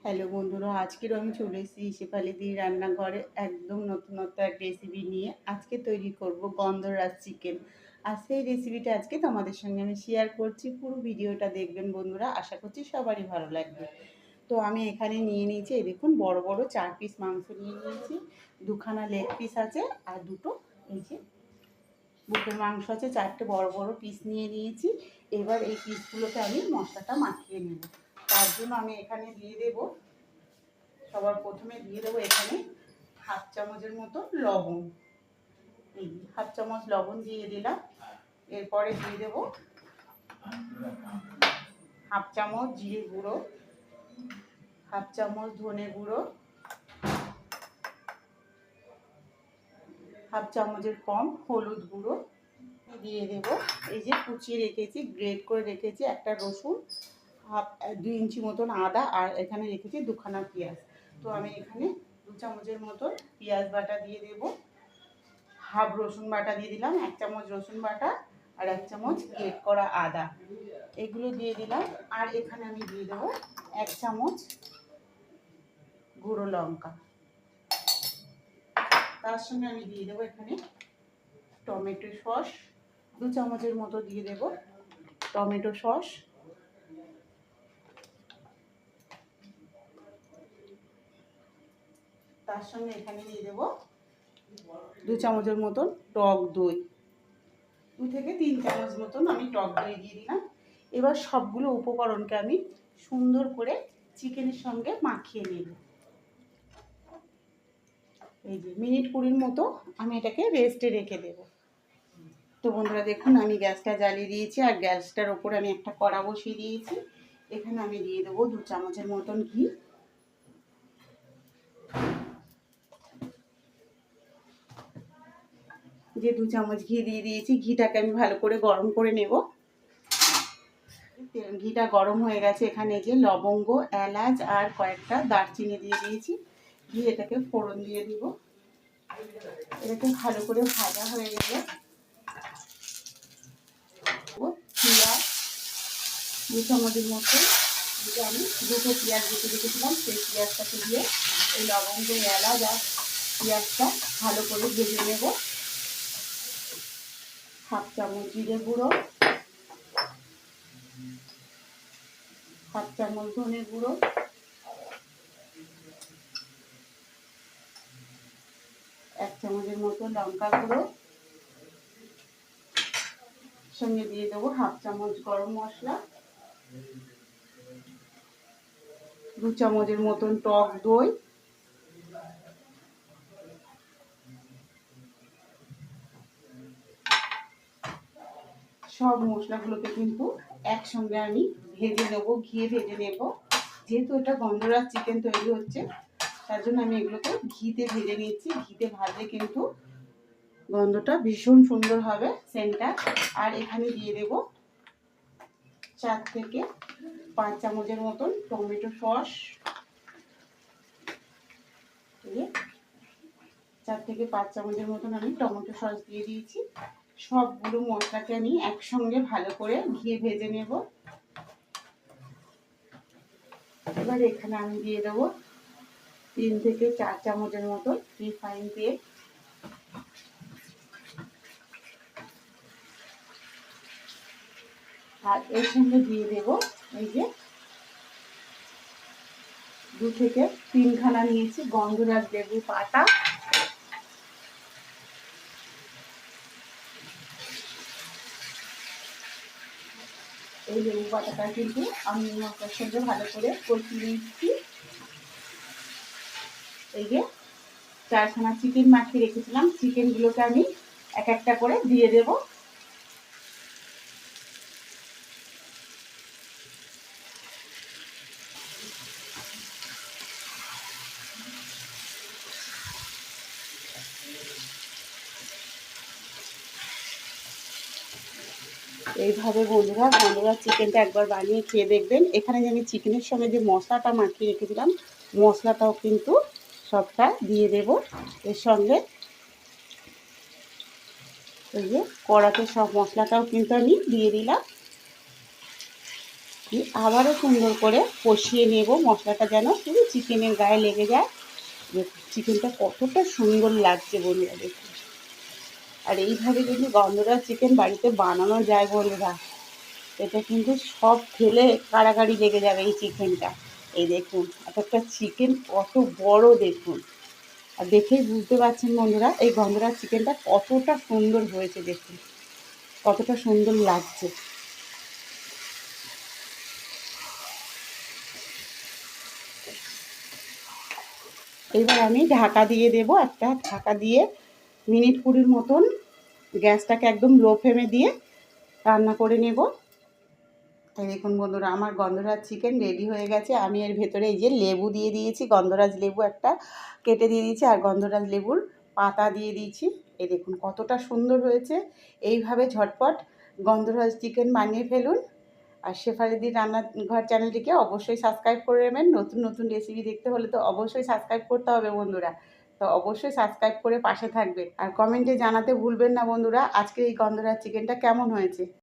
Hello বন্ধুরা, আজকের আমি চলে এসেছি শেফালি দির রান্নাঘরে একদম নতুনত্ব এক রেসিপি নিয়ে। আজকে তৈরি করব গন্ধরাজ চিকেন। আর সেই রেসিপিটা আজকে তোমাদের সঙ্গে আমি শেয়ার করছি। পুরো ভিডিওটা দেখবেন বন্ধুরা, আশা করছি সবারই ভালো লাগবে। তো আমি এখানে নিয়ে নিয়েছি, এই দেখুন বড় বড় 4 পিস মাংস নিয়ে নিয়েছি, দুখানা লেগ পিস আছে আর দুটো এই যে বুকের মাংস আছে। 4টে বড় বড় পিস নিয়ে নিয়েছি। এবার এই পিসগুলোতে আমি মশলাটা মাখিয়ে নেব। তার জন্য আমি এখানে দিয়ে দেব, সবার প্রথমে দিয়ে দেবো এখানে হাফ চামচের মতো লবণ। এই হাফ চামচ লবণ দিয়ে দিলাম। এরপরে দিয়ে দেবো হাফ চামচ জিরে গুঁড়ো, হাফ চামচ ধনে গুঁড়ো, হাফ চামচের কম হলুদ গুঁড়ো দিয়ে দেবো। এই যে কুচিয়ে রেখেছি, গ্রেট করে রেখেছি একটা রসুন, 2 ইঞ্চি মতন আদা, আর এখানে রেখেছি দুখানা পেঁয়াজ। তো আমি এখানে 2 চামচের মতন পেঁয়াজ বাটা দিয়ে দেব, হাফ রসুন বাটা দিয়ে দিলাম, 1 চামচ রসুন বাটা আর 1 চামচ গ্রেট করা আদা, এগুলো দিয়ে দিলাম। আর এখানে আমি দিয়ে দেবো 1 চামচ গুঁড়ো লঙ্কা। তার সঙ্গে আমি দিয়ে দেবো এখানে টমেটো সস, 2 চামচের মতো দিয়ে দেব টমেটো সস। তার সঙ্গে এখানে দিয়ে দেব 2 চামচের মতন টক দই, 2 থেকে 3 চামচ মতন আমি টক দই দিয়ে দিলাম। এবার সবগুলো উপকরণকে আমি সুন্দর করে চিকেনের সঙ্গে মাখিয়ে নেব। এই যে মিনিট 20 মতো আমি এটাকে রেস্টে রেখে দেব। তো বন্ধুরা দেখুন, আমি গ্যাসটা জ্বালিয়ে দিয়েছি আর গ্যাসটার ওপরে আমি একটা কড়া বসিয়ে দিয়েছি। এখানে আমি দিয়ে দেবো 2 চামচের মতন ঘি। যে 2 চামচ ঘি দিয়ে দিয়েছি, ঘিটাকে আমি ভালো করে গরম করে নেব। ঘিটা গরম হয়ে গেছে, এখানে যে লবঙ্গ, এলাচ আর কয়েকটা দারচিনি দিয়ে দিয়েছি। দিয়ে এটাকে ফোড়ন দিয়ে দিব। এটাকে ভালো করে ভাজা হয়ে গেলে পেঁয়াজ 2 চামচের মতো, আমি দুটো পেঁয়াজ কেটে রেখেছিলাম, সেই পেঁয়াজটাকে দিয়ে এই লবঙ্গ, এলাচ আর পেঁয়াজটা ভালো করে ভেজে নেব। হাফ চামচ জিরে গুঁড়ো, হাফ চামচ ধনে গুঁড়ো, 1 চামচের মতো লঙ্কা গুঁড়ো, সঙ্গে দিয়ে দেবো হাফ চামচ গরম মশলা, 2 চামচের মতন টক দই, সব মশলাগুলোকে কিন্তু একসঙ্গে আমি ভেজে নেবো, ঘিয়ে ভেজে নেব। যেহেতু এটা গন্ধরাজ চিকেন তৈরি হচ্ছে, তার জন্য আমি এগুলোকে ঘিতে ভেজে নিচ্ছি। ঘিতে ভাজলে কিন্তু গন্ধটা ভীষণ সুন্দর হবে, সেন্টটা। আর এখানে দিয়ে দেব 4 থেকে 5 চামচের মতন টমেটো সস। 4 থেকে 5 চামচের মতন আমি টমেটো সস দিয়ে দিয়েছি। সবগুলো মশলাকে আমি একসঙ্গে ভালো করে ঘিয়ে ভেজে নেব। এবার এখানে আমি দিয়ে দেবো 3 থেকে 4 চামচের মতো রিফাইন তেল। আর এর সঙ্গে দিয়ে দেব এই যে 2 থেকে 3 খানা নিয়েছি গন্ধরাজ লেবু পাতা। এই লেবু পাতাটা কিন্তু আমি মশলার সঙ্গে ভালো করে কষিয়ে নিচ্ছি। এই যে 4 খানা চিকেন মাখিয়ে রেখেছিলাম, চিকেনগুলোকে আমি এক একটা করে দিয়ে দেব। এইভাবে বন্ধুরা গন্ধরাজ চিকেনটা একবার বানিয়ে খেয়ে দেখবেন। এখানে যে আমি চিকেনের সঙ্গে যে মশলাটা মাখিয়ে রেখেছিলাম, মশলাটাও কিন্তু সবটা দিয়ে দেব এর সঙ্গে। এই যে কড়াতে সব মশলাটাও কিন্তু আমি দিয়ে দিলাম। দিয়ে আবারও সুন্দর করে কষিয়ে নেব, মশলাটা যেন পুরো চিকেনের গায়ে লেগে যায়। দেখুন চিকেনটা কতটা সুন্দর লাগছে বন্ধুরা, দেখুন। আর এইভাবে যদি গন্ধরাজ চিকেন বাড়িতে বানানো যায় বন্ধুরা, এটা কিন্তু সব ফেলে কাড়াকাড়ি লেগে যাবে এই চিকেনটা। এই দেখুন এক একটা চিকেন কত বড় দেখুন। আর দেখেই বুঝতে পারছেন বন্ধুরা এই গন্ধরাজ চিকেনটা কতটা সুন্দর হয়েছে, দেখুন কতটা সুন্দর লাগছে। এবার আমি ঢাকা দিয়ে দেব, একটা ঢাকা দিয়ে মিনিট 20 মতন গ্যাসটাকে একদম লো ফ্লেমে দিয়ে রান্না করে নেব। এই দেখুন বন্ধুরা আমার গন্ধরাজ চিকেন রেডি হয়ে গেছে। আমি এর ভেতরে এই যে লেবু দিয়ে দিয়েছি, গন্ধরাজ লেবু একটা কেটে দিয়ে দিয়েছি, আর গন্ধরাজ লেবুর পাতা দিয়ে দিয়েছি। এই দেখুন কতটা সুন্দর হয়েছে। এইভাবে ঝটপট গন্ধরাজ চিকেন বানিয়ে ফেলুন। আর শেফালিদির রান্নাঘর চ্যানেলটিকে অবশ্যই সাবস্ক্রাইব করে নেবেন। নতুন নতুন রেসিপি দেখতে হলে তো অবশ্যই সাবস্ক্রাইব করতে হবে বন্ধুরা। তো অবশ্যই সাবস্ক্রাইব করে পাশে থাকবেন। আর কমেন্টে জানাতে ভুলবেন না বন্ধুরা আজকের এই গন্ধরাজ চিকেনটা কেমন হয়েছে।